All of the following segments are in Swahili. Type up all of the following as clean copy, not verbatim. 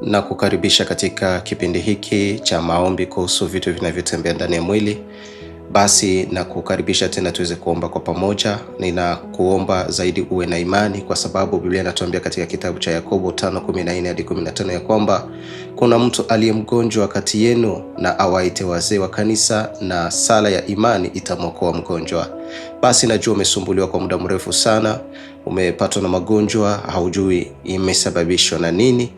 na kukaribisha katika kipindi hiki cha maombi kuhusu vitu vinavyotembea ndani ya mwili. Basi na kukaribisha tena tuweze kuomba kwa pamoja. Ninakuomba zaidi uwe na imani, kwa sababu Biblia inatuambia katika kitabu cha Yakobo 5:14 hadi 15 ya kwamba kuna mtu aliye mgonjwa kati yenu, na awaite wazee wa kanisa, na sala ya imani itamwokoa mgonjwa. Basi najua umesumbuliwa kwa muda mrefu sana, umepatwa na magonjwa, haujui imesababishwa na nini.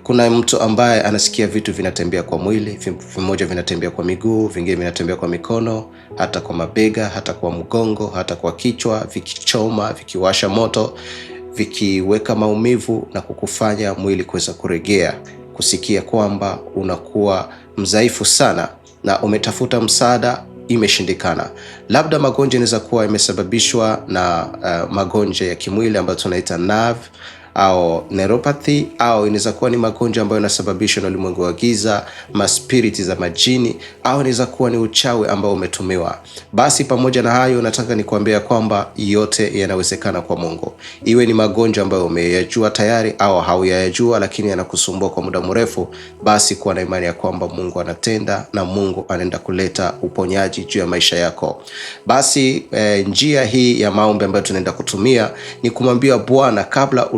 Kuna mtu ambaye anasikia vitu vinatembea kwa mwili, vimoja vinatembea kwa miguu, vingine vinatembea kwa mikono, hata kwa mabega, hata kwa mgongo, hata kwa kichwa, vikichoma, vikiwasha moto, vikiweka maumivu na kukufanya mwili kuweza kuregea, kusikia kwamba unakuwa mzaifu sana na umetafuta msaada imeshindikana. Labda magonjwa yanaweza kuwa imesababishwa na magonjwa ya kimwili ambayo tunaita nerve au neuropathy, au inaweza kuwa ni magonjwa ambayo yanasababishwa na ulimwengu wa giza, maspiriti za majini, au inaweza kuwa ni uchawi ambao umetumiwa. Basi pamoja na hayo, nataka nikuambia kwamba yote yanawezekana kwa Mungu. Iwe ni magonjwa ambayo umeyajua tayari au hauyajua lakini yanakusumbua kwa muda mrefu, basi kuwa na imani ya kwamba Mungu anatenda na Mungu anaenda kuleta uponyaji juu ya maisha yako. Basi njia hii ya maombi ambayo tunaenda kutumia ni kumwambia Bwana kabla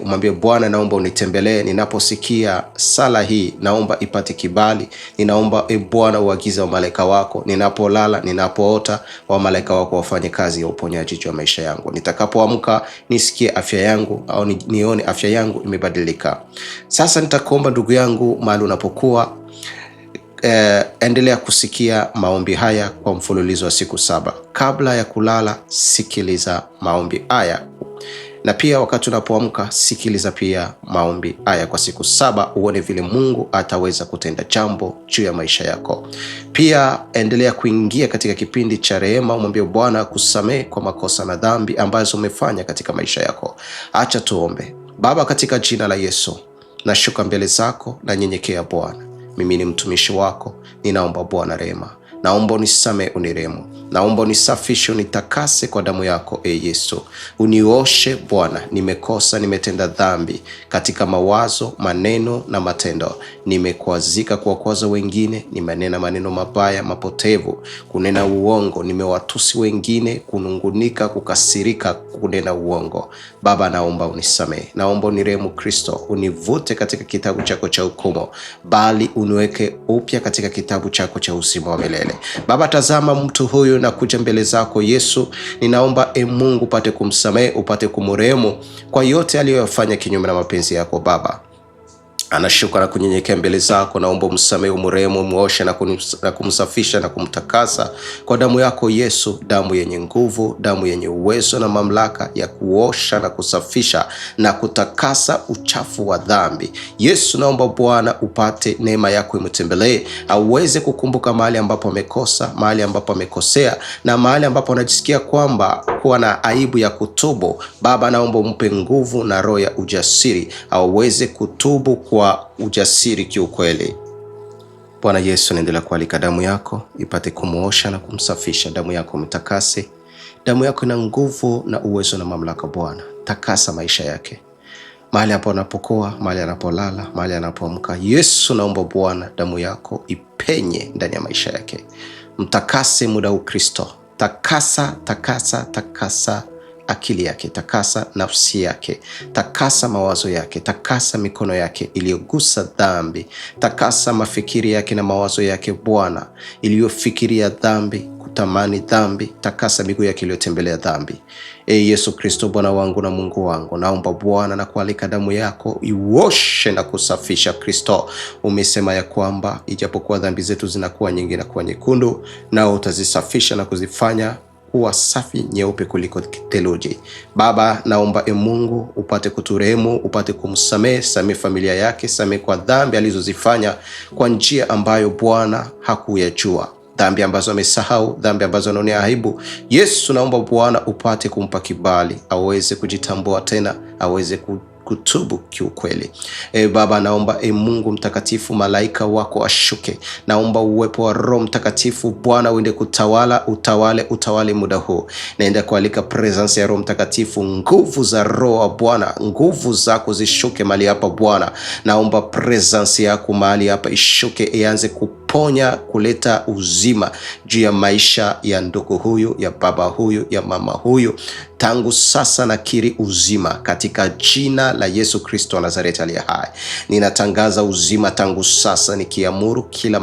umwambie Bwana, naomba unitembelee ninaposikia sala hii, naomba ipate kibali. Ninaomba Bwana uagize wa malaika wako, ninapolala, ninapoota, wa malaika wako wafanye kazi ya uponyaji juu ya maisha yangu. Nitakapoamka nisikie afya yangu, au nione afya yangu imebadilika. Sasa nitakuomba ndugu yangu, mahali unapokuwa, endelea kusikia maombi haya kwa mfululizo wa siku 7. Kabla ya kulala, sikiliza maombi haya, na pia wakati unapoamka sikiliza pia maombi haya kwa siku 7, uone vile Mungu ataweza kutenda jambo juu ya maisha yako. Pia endelea kuingia katika kipindi cha rehema, umwambie Bwana kusamehe kwa makosa na dhambi ambazo umefanya katika maisha yako. Acha tuombe. Baba, katika jina la Yesu, nashuka mbele zako na nyenyekea Bwana. Mimi ni mtumishi wako, ninaomba Bwana rehema. Naomba unisamehe, unirehemu. Naomba unisafishe, unitakase kwa damu yako Yesu. Unioshe Bwana, nimekosa, nimetenda dhambi katika mawazo, maneno na matendo. Nimekwazika kuwakwaza wengine, nimenena maneno mabaya, mapotevu, kunena uongo, nimewatusi wengine, kunungunika, kukasirika, kunena uongo. Baba, naomba unisamehe. Naomba unirehemu Kristo, univute katika kitabu chako cha hukumu, bali uniweke upya katika kitabu chako cha uzima wa milele. Baba, tazama mtu huyu na kuja mbele zako Yesu. Ninaomba Mungu upate kumsamehe, upate kumrehemu kwa yote aliyofanya kinyume na mapenzi yako. Baba, anashuka na kunyenyekea mbele zako, naomba umsamehe, umrehemu, muoshe na kumsafisha na kumtakasa kwa damu yako Yesu, damu yenye nguvu, damu yenye uwezo na mamlaka ya kuosha na kusafisha na kutakasa uchafu wa dhambi. Yesu, naomba Bwana upate neema yako imtembelee, aweze kukumbuka mahali ambapo amekosa, mahali ambapo amekosea, na mahali ambapo anajisikia kwamba kuwa na aibu ya kutubu. Baba, naomba umpe nguvu na roho ya ujasiri, aweze kutubu kwa ujasiri kiukweli. Bwana Yesu, naendelea kualika damu yako ipate kumuosha na kumsafisha. Damu yako mtakase, damu yako ina nguvu na uwezo na mamlaka. Bwana, takasa maisha yake, mahali hapo anapokuwa, mahali anapolala, mahali anapoamka. Yesu, naomba Bwana damu yako ipenye ndani ya maisha yake. Mtakase muda huu Kristo. Takasa, takasa, takasa akili yake, takasa nafsi yake, takasa mawazo yake, takasa mikono yake iliyogusa dhambi, takasa mafikiri yake na mawazo yake Bwana iliyofikiria dhambi, kutamani dhambi, takasa miguu yake iliyotembelea dhambi. Yesu Kristo, Bwana wangu na Mungu wangu, naomba Bwana na kualika damu yako ioshe na kusafisha. Kristo, umesema ya kwamba ijapokuwa dhambi zetu zinakuwa nyingi na kuwa nyekundu, nao utazisafisha na kuzifanya kuwa safi nyeupe kuliko theluji. Baba, naomba Mungu upate kuturehemu, upate kumsamehe, samehe familia yake, samehe kwa dhambi alizozifanya kwa njia ambayo Bwana hakuyajua, dhambi ambazo amesahau, dhambi ambazo anaonea aibu. Yesu, naomba Bwana upate kumpa kibali, aweze kujitambua tena, aweze kutubu kiukweli. Baba, naomba Mungu mtakatifu, malaika wako ashuke. Naomba uwepo wa Roho Mtakatifu Bwana uende kutawala, utawale muda huu. Naenda kualika presence ya Roho Mtakatifu, nguvu za Roho wa Bwana, nguvu zako zishuke mahali hapa Bwana. Naomba presence yako mahali hapa ishuke, ianze kuponya, kuleta uzima juu ya maisha ya ndugu huyu, ya baba huyu, ya mama huyu. Tangu sasa nakiri uzima katika jina la Yesu Kristo wa Nazareti aliye hai. Ninatangaza uzima tangu sasa, nikiamuru kila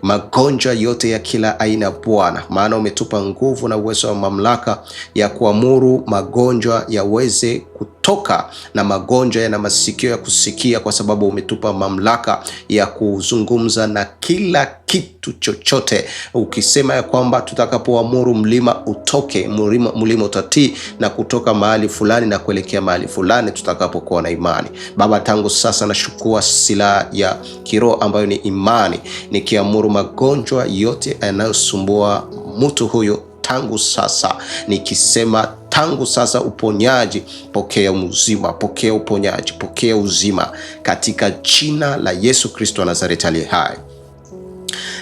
magonjwa yote ya kila aina Bwana, maana umetupa nguvu na uwezo wa mamlaka ya kuamuru magonjwa yaweze kutoka, na magonjwa yana masikio ya kusikia, kwa sababu umetupa mamlaka ya kuzungumza na kila kitu chochote, ukisema ya kwamba tutakapoamuru mlima utoke, mlima utatii na kutoka mahali fulani na kuelekea mahali fulani tutakapokuwa na imani. Baba, tangu sasa nashukua silaha ya kiroho ambayo ni imani, nikiamuru magonjwa yote yanayosumbua mtu huyo tangu sasa, nikisema tangu sasa uponyaji, pokea uzima, pokea uponyaji, pokea uzima katika jina la Yesu Kristo wa Nazareti aliye hai.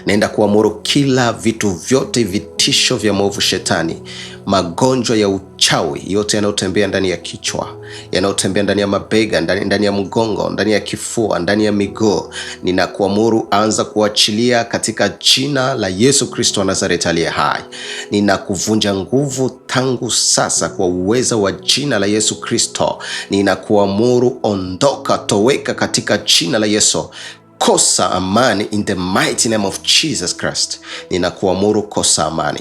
Naenda kuamuru kila vitu vyote, vitisho vya mwovu shetani, magonjwa ya uchawi yote yanayotembea ndani ya kichwa, yanayotembea ndani ya mabega, ndani ya mgongo, ndani ya kifua, ndani ya miguu, ninakuamuru anza kuachilia katika jina la Yesu Kristo wa Nazareti aliye hai. Ninakuvunja nguvu tangu sasa kwa uwezo wa jina la Yesu Kristo. Ninakuamuru ondoka, toweka katika jina la Yesu. Kosa amani in the mighty name of Jesus Christ. Ninakuamuru kosa amani.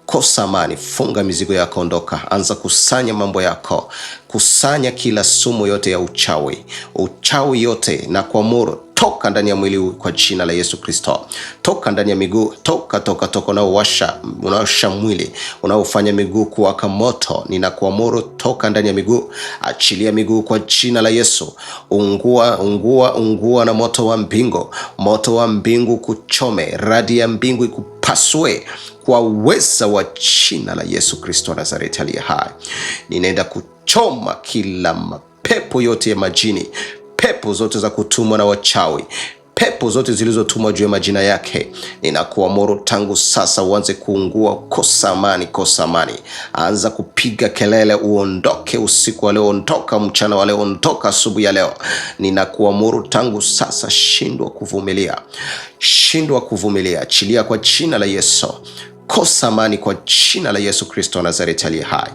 Kosa amani, funga mizigo yako, ondoka, anza kusanya mambo yako, kusanya kila sumu yote ya uchawi yote, na kuamuru toka ndani ya mwili kwa jina la Yesu Kristo. Toka ndani ya miguu, toka unaowasha mwili, unaofanya miguu kuwaka moto, ninakuamuru toka ndani ya miguu, achilia miguu kwa jina la Yesu. Ungua na moto wa mbingu kuchome, radi ya mbingu ikupasue kwa uweza wa jina la Yesu Kristo wa Nazareti aliye hai. Ninaenda kuchoma kila mapepo yote ya majini, pepo zote za kutumwa na wachawi, pepo zote zilizotumwa juu ya majina yake, ninakuamuru tangu sasa uanze kuungua. Kosa amani, anza kupiga kelele, uondoke usiku wa leo, ondoka mchana wa leo, ondoka asubuhi ya leo. Ninakuamuru tangu sasa, shindwa kuvumilia, achilia kwa jina la Yesu. Kosa amani kwa jina la Yesu Kristo wa Nazareti aliye hai.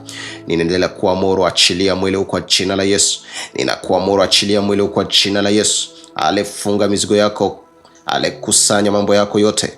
Ninaendelea kuamuru, achilia mwili kwa jina la Yesu. Ninakuamuru, achilia mwili kwa jina la Yesu. Alifunga mizigo yako, alikusanya mambo yako yote,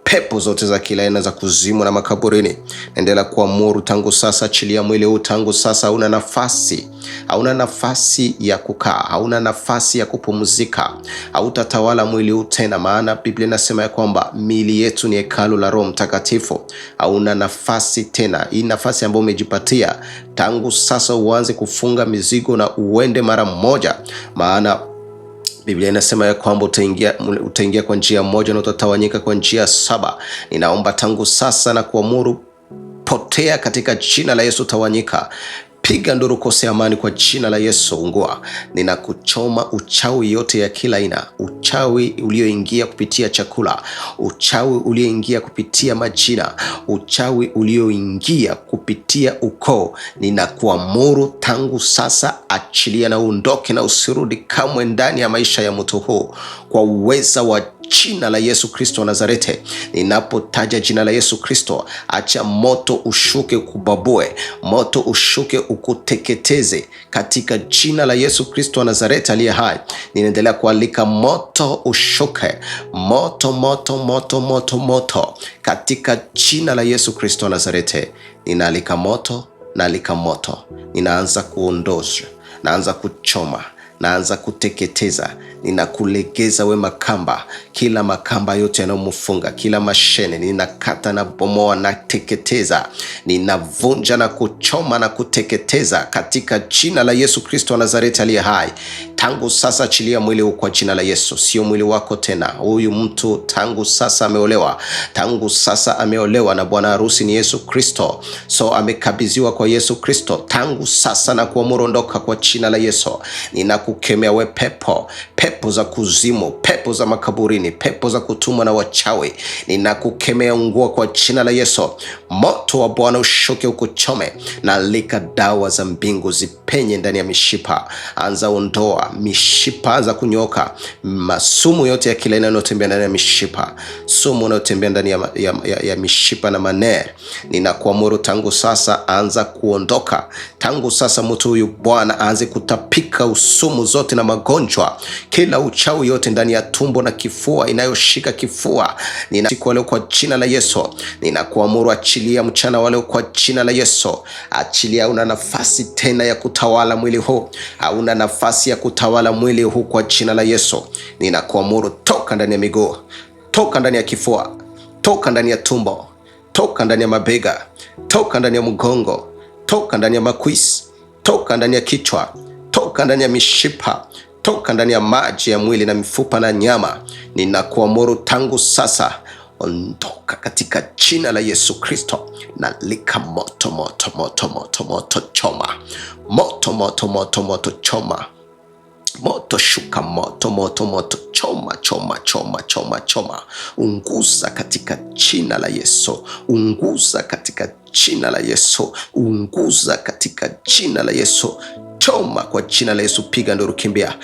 pepo zote za kila aina za kuzimu na makaburini, naendelea kuamuru tangu sasa, achilia mwili huu tangu sasa. Hauna nafasi ya kukaa, hauna nafasi ya kupumzika, hautatawala mwili huu tena, maana Biblia inasema ya kwamba miili yetu ni hekalu la Roho Mtakatifu. Hauna nafasi tena. Hii nafasi ambayo umejipatia tangu sasa, uanze kufunga mizigo na uende mara moja, maana Biblia inasema ya kwamba utaingia kwa njia moja na utatawanyika kwa njia 7. Ninaomba tangu sasa na kuamuru, potea katika jina la Yesu, tawanyika. Piga nduru, kose amani kwa jina la Yesu, ungua. Ninakuchoma uchawi yote ya kila aina, uchawi ulioingia kupitia chakula, uchawi ulioingia kupitia majina, uchawi ulioingia kupitia ukoo. Ninakuamuru tangu sasa, achilia na uondoke na usirudi kamwe ndani ya maisha ya mtu huu kwa uweza wa jina la Yesu Kristo wa Nazareti. Ninapotaja jina la Yesu Kristo, acha moto ushuke kubabue, moto ushuke ukuteketeze katika jina la Yesu Kristo wa Nazareti aliye hai. Ninaendelea kualika moto ushuke, moto katika jina la Yesu Kristo wa Nazareti. Ninaalika moto, ninaanza kuondosha, naanza kuchoma naanza kuteketeza. Ninakulegeza we makamba, kila makamba yote yanayomfunga, kila mashene ninakata na bomoa na teketeza. Ninavunja na kuchoma na kuteketeza katika jina la Yesu Kristo wa Nazareti aliye hai. Tangu sasa achilia mwili huu kwa jina la Yesu. Sio mwili wako tena. Huyu mtu tangu sasa ameolewa. Tangu sasa ameolewa na bwana harusi ni Yesu Kristo. So amekabidhiwa kwa Yesu Kristo. Tangu sasa na kuamuru ondoka kwa jina la Yesu. Ninakukemea we pepo, pepo za kuzimu, pepo za makaburini, pepo za kutumwa na wachawi. Ninakukemea ungua kwa jina la Yesu. Moto wa Bwana ushuke ukuchome, na lika dawa za mbingu zipenye ndani ya mishipa. Anza ondoa mishipa za kunyoka, masumu yote ya kila aina yanayotembea ndani ya mishipa, sumu inayotembea ndani ya mishipa na manee. Ninakuamuru tangu sasa anza kuondoka. Tangu sasa mtu huyu Bwana aanze kutapika usumu zote na magonjwa, kila uchawi yote ndani ya tumbo na kifua, inayoshika kifua. Siku leo kwa jina la Yesu. Ninakuamuru achilia mchana wale kwa jina la Yesu. Achilia, una nafasi tena ya kutawala mwili huu. Hauna nafasi ya kutawala mwili huu kwa jina la Yesu. Ninakuamuru toka ndani ya miguu, toka ndani ya kifua, toka ndani ya tumbo, toka ndani ya mabega, toka ndani ya mgongo, toka ndani ya makwisi, toka ndani ya kichwa, toka ndani ya mishipa, toka ndani ya maji ya mwili na mifupa na nyama. Ninakuamuru tangu sasa ondoka katika jina la Yesu Kristo. Na lika moto moto moto moto moto choma, moto moto moto moto choma, moto shuka, moto moto moto choma choma choma choma choma. Unguza katika jina la Yesu. Unguza katika jina la Yesu. Unguza katika jina la Yesu. Choma kwa jina la Yesu. Piga nduru, kimbia.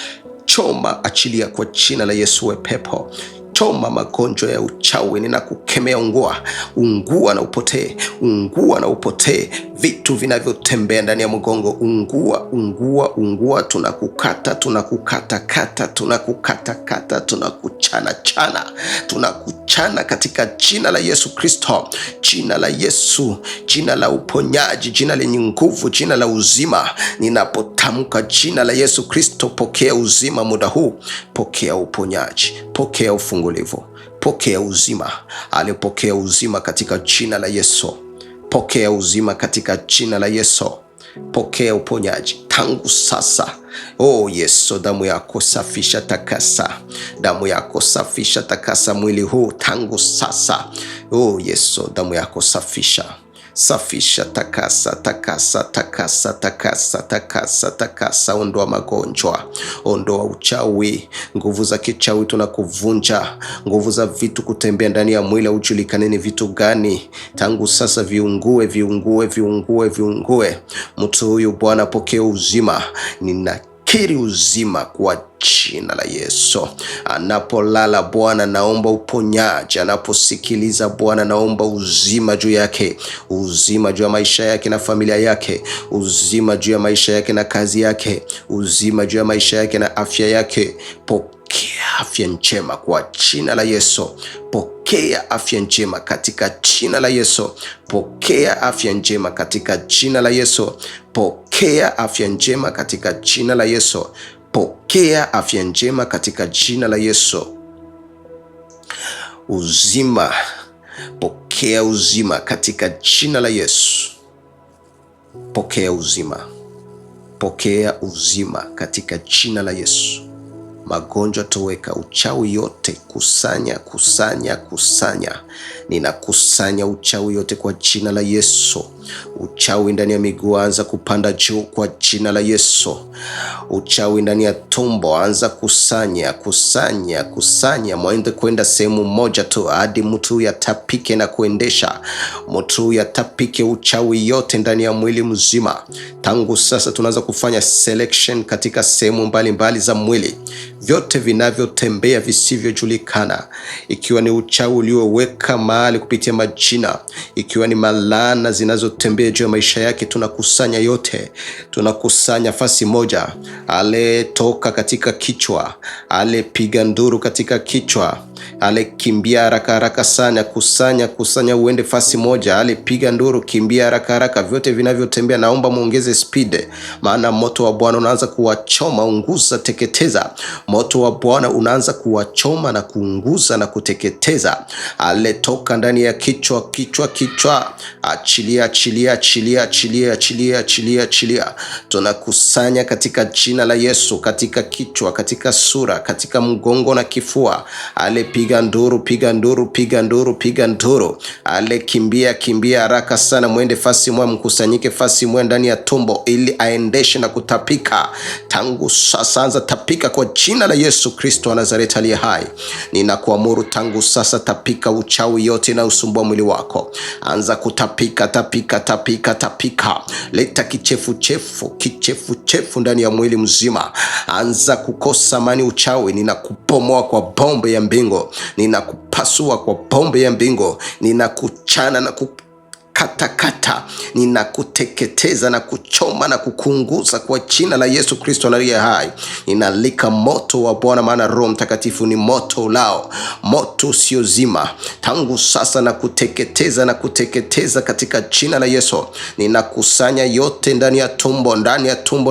Choma, achilia kwa jina la Yesu. We pepo, choma magonjwa ya uchawi. Ninakukemea, ungua, ungua na upotee, ungua na upotee. Vitu vinavyotembea ndani ya mgongo, ungua, ungua, ungua. Tunakukata, tunakukata kata, tunakukata kata, tunakuchana chana, tunakuchana katika jina la Yesu Kristo. Jina la Yesu, jina la uponyaji, jina lenye nguvu, jina la uzima. Ninapotamka jina la Yesu Kristo, pokea uzima muda huu, pokea uponyaji, pokea ufungulivu, pokea uzima. Alipokea uzima katika jina la Yesu. Pokea uzima katika jina la Yesu. Pokea uponyaji tangu sasa. Oh Yesu, damu yako safisha, takasa. Damu yako safisha, takasa mwili huu tangu sasa. Oh Yesu, damu yako safisha, safisha, takasa, takasa, takasa, takasa, takasa, takasa. Ondoa magonjwa, ondoa uchawi, nguvu za kichawi tunakuvunja, nguvu za vitu kutembea ndani ya mwili ujulikane ni vitu gani. Tangu sasa viungue, viungue, viungue, viungue. Mtu huyu Bwana pokea uzima. Ninakiri uzima kwa jina la Yesu. Anapolala Bwana naomba uponyaji, anaposikiliza Bwana naomba uzima juu yake, uzima juu ya maisha yake na familia yake, uzima juu ya maisha yake na kazi yake, uzima juu ya maisha yake na afya yake. Pokea afya njema kwa jina la Yesu. Pokea afya njema katika jina la Yesu. Pokea afya njema katika jina la Yesu. Pokea afya njema katika jina la Yesu. Pokea afya njema katika jina la Yesu. Uzima, pokea uzima katika jina la Yesu. Pokea uzima, pokea uzima katika jina la Yesu. Magonjwa toweka, uchawi yote kusanya, kusanya, kusanya. Ninakusanya uchawi yote kwa jina la Yesu. Uchawi ndani ya miguu anza kupanda juu kwa jina la Yesu. Uchawi ndani ya tumbo anza kusanya, kusanya, kusanya. Mwende kwenda sehemu moja tu hadi mtu yatapike na kuendesha. Mtu yatapike uchawi yote ndani ya mwili mzima. Tangu sasa tunaanza kufanya selection katika sehemu mbalimbali za mwili. Vyote vinavyotembea visivyojulikana, ikiwa ni uchawi ulioweka mahali kupitia majina, ikiwa ni malana zinazotembea juu ya maisha yake, tunakusanya yote, tunakusanya fasi moja. Ale toka katika kichwa, ale piga nduru katika kichwa, Ale kimbia haraka haraka sana, kusanya uende fasi moja. Ale piga nduru, kimbia haraka haraka, vyote vinavyotembea naomba muongeze speed, maana moto wa Bwana unaanza kuwachoma, unguza, teketeza. Moto wa Bwana unaanza kuwachoma na kuunguza na kuteketeza. Ale toka ndani ya kichwa, achilia. Tunakusanya katika jina la Yesu, katika kichwa, katika sura, katika mgongo na kifua. Ale piga nduru. Ale kimbia haraka sana, mwende fasi mwe, mkusanyike fasi mwe ndani ya tumbo, ili aendeshe na kutapika. Tangu sasa anza tapika kwa jina la Yesu Kristo wa Nazareti aliye hai. Ninakuamuru tangu sasa, tapika uchawi yote na usumbua mwili wako. Anza kutapika, tapika. Leta kichefu ndani ya mwili mzima. Anza kukosa amani uchawi. Ninakupomoa kwa bombe ya mbingu. Ninakupasua kwa bombe ya mbingu. Ninakuchana na katakata, ninakuteketeza na kuchoma na kukunguza kwa jina la Yesu Kristo aliye hai. Ninalika moto wa Bwana, maana Roho Mtakatifu ni moto ulao, moto usiozima. Tangu sasa na kuteketeza katika jina la Yesu. Ninakusanya yote ndani ya tumbo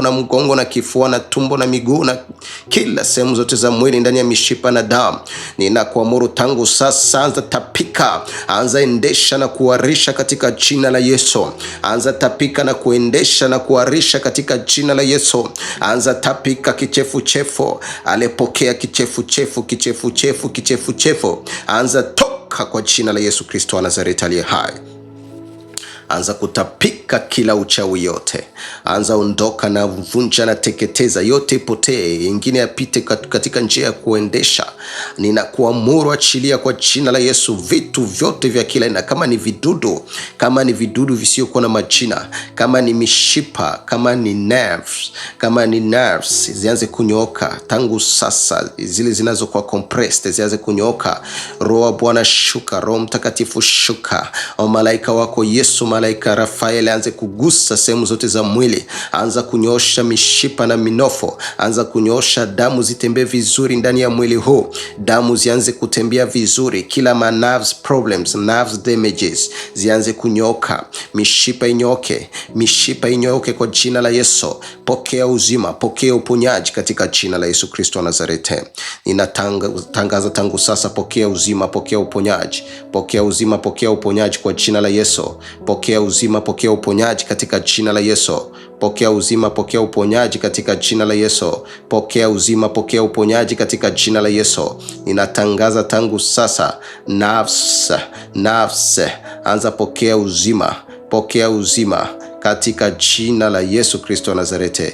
na mgongo na kifua na tumbo na miguu na kila sehemu zote za mwili, ndani ya mishipa na damu. Ninakuamuru tangu sasa, anza tapika, anza endesha na kuharisha katika jina la Yesu. Anza tapika na kuendesha na kuharisha katika jina la Yesu. Anza tapika kichefu. Alepokea kichefu. Anza toka kwa jina la Yesu Kristo wa Nazareti aliye hai. Anza kutapika kila uchawi yote. Anza ondoka na vunja na teketeza yote, ipotee, ingine yapite katika njia ya kuendesha. Ninakuamuru achilia kwa jina la Yesu vitu vyote vya kila aina, kama ni vidudu visiokuwa na majina, kama ni mishipa, kama ni nerves, zianze kunyooka tangu sasa. Zile zinazokuwa compressed zianze kunyooka. Roho wa Bwana shuka, Roho Mtakatifu shuka. O malaika wako Yesu, malaika Rafael anze kugusa sehemu zote za mwili. Anza kunyosha mishipa na minofo. Anza kunyosha damu zitembee vizuri ndani ya mwili huu. Damu zianze kutembea vizuri. Kila nerves problems, nerves damages zianze kunyoka. Mishipa inyoke kwa jina la Yesu. Pokea uzima, pokea uponyaji katika jina la Yesu Kristo wa Nazareti. Ninatangaza tangu sasa, pokea uzima, pokea uponyaji. Pokea uzima, pokea uponyaji kwa jina la Yesu. Pokea uzima, pokea uponyaji katika jina la Yesu. Pokea uzima, pokea uponyaji katika jina la Yesu. Pokea uzima, pokea uponyaji katika jina la Yesu. Ninatangaza tangu sasa, nafsi anza pokea uzima katika jina la Yesu Kristo wa Nazareti.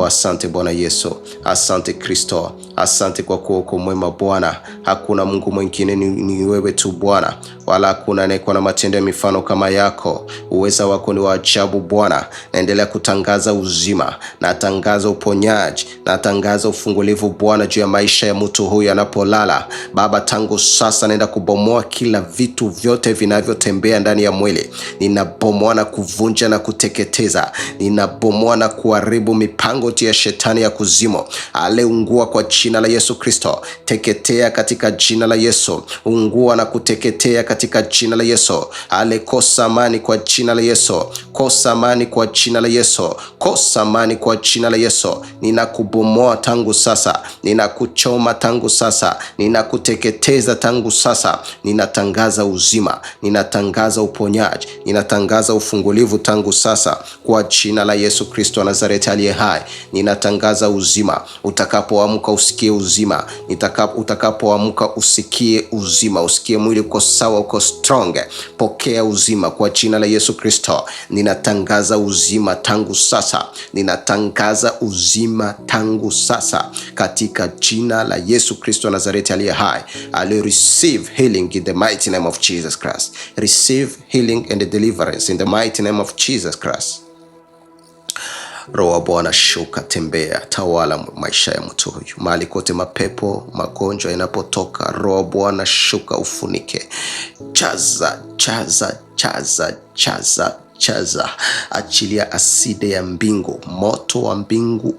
Asante Bwana Yesu, asante Kristo, asante kwa kuwa uko mwema Bwana. Hakuna Mungu mwingine, ni wewe tu Bwana, wala hakuna anayekuwa na matendo ya mifano kama yako. Uweza wako ni wa ajabu Bwana. Naendelea kutangaza uzima, natangaza uponyaji, natangaza ufungulivu Bwana juu ya maisha ya mtu huyu anapolala. Baba, tangu sasa naenda kubomoa kila vitu vyote vinavyotembea ndani ya mwili. Ninabomoa na kuvunja na kuteketeza. Ninabomoa na kuharibu mipango ya shetani ya kuzimu. Ungua kwa jina la Yesu Kristo. Teketea katika jina la Yesu. Ungua na kuteketea katika jina la Yesu. Kosa amani kwa jina la Yesu. Kosa amani kwa jina la Yesu. Kosa amani kwa jina la Yesu. Ninakubomoa tangu sasa. Ninakuchoma tangu sasa. Ninakuteketeza tangu sasa. Ninatangaza uzima. Ninatangaza uponyaji. Ninatangaza ufungulivu tangu sasa kwa jina la Yesu Kristo wa Nazareti aliye hai. Ninatangaza uzima. Utakapoamka usikie uzima. Utakapoamka usikie uzima. Usikie mwili uko sawa, uko strong. Pokea uzima kwa jina la Yesu Kristo. Ninatangaza uzima tangu sasa. Ninatangaza uzima tangu sasa katika jina la Yesu Kristo Nazareti aliye hai. Receive healing in the mighty name of Jesus Christ. Receive healing and deliverance in the mighty name of Jesus Christ. Roho wa Bwana shuka, tembea, tawala maisha ya mtu huyu. Mahali kote mapepo, magonjwa yanapotoka, Roho wa Bwana shuka, ufunike. Chaza. Achilia aside ya mbingu, moto wa mbingu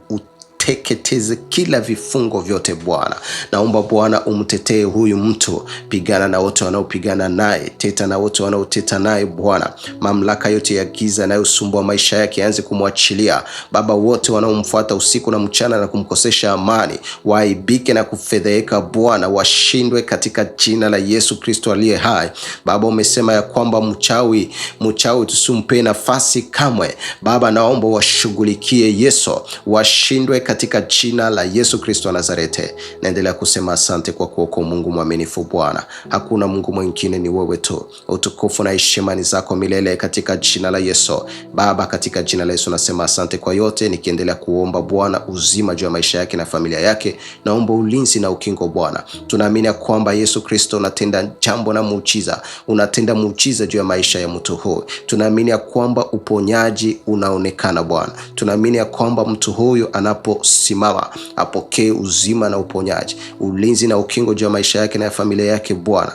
uteketeze kila vifungo vyote Bwana. Naomba Bwana umtetee huyu mtu, pigana na wote wanaopigana naye, teta na wote wanaoteta naye Bwana. Mamlaka yote ya giza inayosumbua maisha yake yaanze kumwachilia Baba. Wote wanaomfuata usiku na mchana na kumkosesha amani, waibike na kufedheka Bwana, washindwe katika jina la Yesu Kristo aliye hai. Baba, umesema ya kwamba mchawi tusimpe nafasi kamwe. Baba, naomba washughulikie Yesu, washindwe katika jina la Yesu Kristo wa Nazareti. Naendelea kusema asante kwa kuwa Mungu mwaminifu Bwana. Hakuna Mungu mwingine, ni wewe tu. Utukufu na heshima ni zako milele katika jina la Yesu. Baba, katika jina la Yesu nasema asante kwa yote, nikiendelea kuomba Bwana uzima juu ya maisha yake na familia yake. Naomba ulinzi na ukingo Bwana. Tunaamini kwamba Yesu Kristo unatenda jambo na muujiza. Unatenda muujiza juu ya maisha ya mtu huyu. Tunaamini kwamba uponyaji unaonekana Bwana. Tunaamini kwamba mtu huyu anaposimama apokee uzima na uponyaji, ulinzi na ukingo juu ya maisha yake na familia yake Bwana,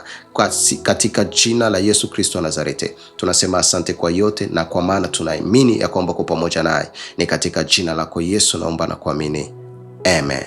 katika jina la Yesu Kristo wa Nazareti. Tunasema asante kwa yote, na kwa maana tunaamini ya kwamba kwa pamoja naye. Ni katika jina lako Yesu naomba na kuamini. Amen.